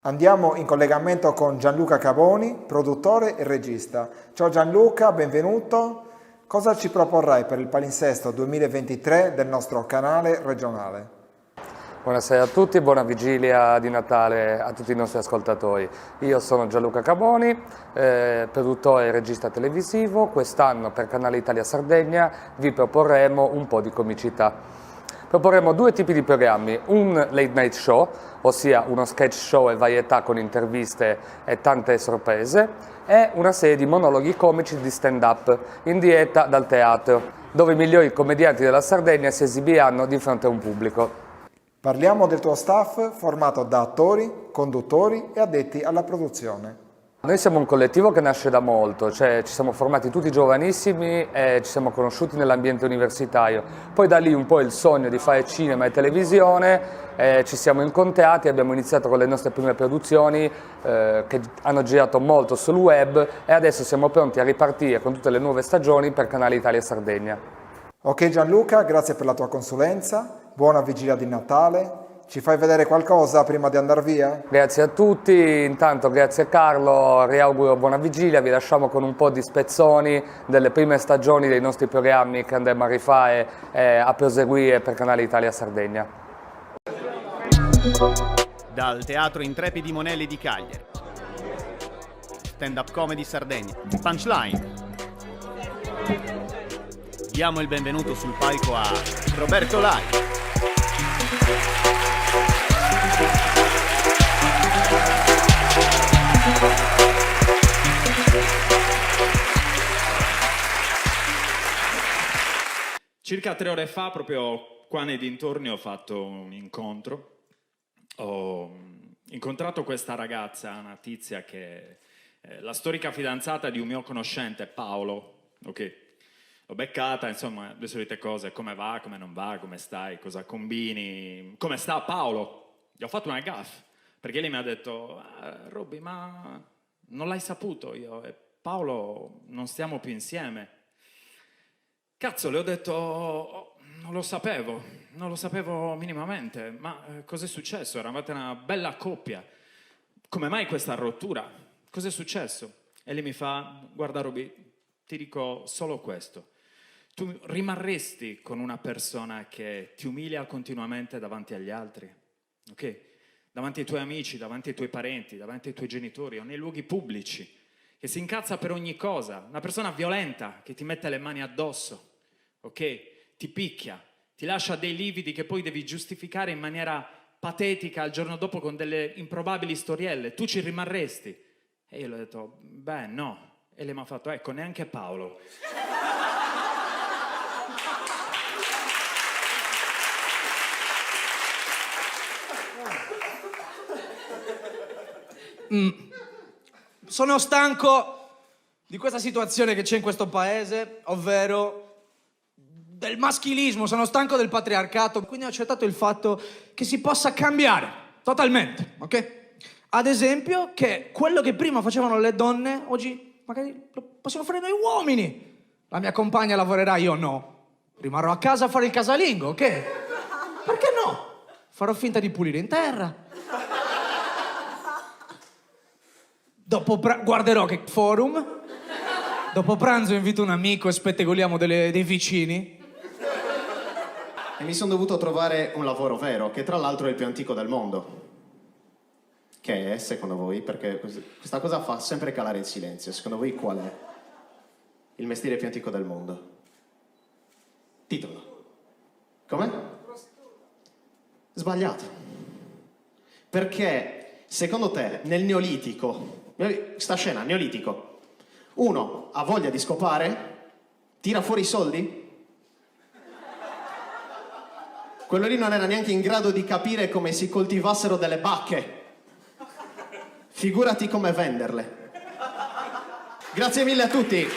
Andiamo in collegamento con Gianluca Caboni, produttore e regista. Ciao Gianluca, benvenuto. Cosa ci proporrai per il palinsesto 2023 del nostro canale regionale? Buonasera a tutti, buona vigilia di Natale a tutti i nostri ascoltatori. Io sono Gianluca Caboni, produttore e regista televisivo. Quest'anno per Canale Italia Sardegna vi proporremo un po' di comicità. Proporremo due tipi di programmi, un late night show, ossia uno sketch show e varietà con interviste e tante sorprese, e una serie di monologhi comici di stand-up in diretta dal teatro, dove i migliori commedianti della Sardegna si esibiranno di fronte a un pubblico. Parliamo del tuo staff formato da attori, conduttori e addetti alla produzione. Noi siamo un collettivo che nasce da molto, cioè ci siamo formati tutti giovanissimi e ci siamo conosciuti nell'ambiente universitario. Poi da lì un po' il sogno di fare cinema e televisione, ci siamo incontrati, abbiamo iniziato con le nostre prime produzioni che hanno girato molto sul web e adesso siamo pronti a ripartire con tutte le nuove stagioni per Canale Italia Sardegna. Ok Gianluca, grazie per la tua consulenza, buona vigilia di Natale. Ci fai vedere qualcosa prima di andare via? Grazie a tutti, intanto grazie Carlo, riauguro buona vigilia, vi lasciamo con un po' di spezzoni delle prime stagioni dei nostri programmi che andremo a rifare e a proseguire per Canale Italia Sardegna. Dal Teatro Intrepidi Monelli di Cagliari, Stand Up Comedy Sardegna, Punchline. Diamo il benvenuto sul palco a Roberto Lai. Circa 3 ore fa, proprio qua nei dintorni, ho fatto un incontro. Ho incontrato questa ragazza, una tizia che è la storica fidanzata di un mio conoscente, Paolo. Ok, l'ho beccata, insomma, le solite cose: come va, come non va, come stai, cosa combini, come sta Paolo? Gli ho fatto una gaffe, perché lei mi ha detto: Robby, ma non l'hai saputo? Io e Paolo non stiamo più insieme. Cazzo, le ho detto: oh, non lo sapevo minimamente, ma cos'è successo? Eravate una bella coppia, come mai questa rottura? Cos'è successo? E lei mi fa: guarda Robby, ti dico solo questo: tu rimarresti con una persona che ti umilia continuamente davanti agli altri, ok? Davanti ai tuoi amici, davanti ai tuoi parenti, davanti ai tuoi genitori o nei luoghi pubblici, che si incazza per ogni cosa, una persona violenta che ti mette le mani addosso, ok? Ti picchia, ti lascia dei lividi che poi devi giustificare in maniera patetica il giorno dopo con delle improbabili storielle. Tu ci rimarresti? E io le ho detto: beh, no. E lei mi ha fatto: ecco, neanche Paolo. Sono stanco di questa situazione che c'è in questo paese, ovvero del maschilismo, sono stanco del patriarcato, quindi ho accettato il fatto che si possa cambiare totalmente, ok? Ad esempio che quello che prima facevano le donne, oggi magari lo possiamo fare noi uomini. La mia compagna lavorerà, io no. Rimarrò a casa a fare il casalingo, ok? Perché no? Farò finta di pulire in terra. Dopo guarderò che forum. Dopo pranzo invito un amico e spettegoliamo dei vicini. E mi sono dovuto trovare un lavoro vero, che tra l'altro è il più antico del mondo. Che è, secondo voi? Perché questa cosa fa sempre calare il silenzio. Secondo voi qual è il mestiere più antico del mondo? Titolo. Come? Sbagliato. Perché, secondo te, nel Neolitico, sta scena, Neolitico, uno ha voglia di scopare, tira fuori i soldi? Quello lì non era neanche in grado di capire come si coltivassero delle bacche. Figurati come venderle. Grazie mille a tutti.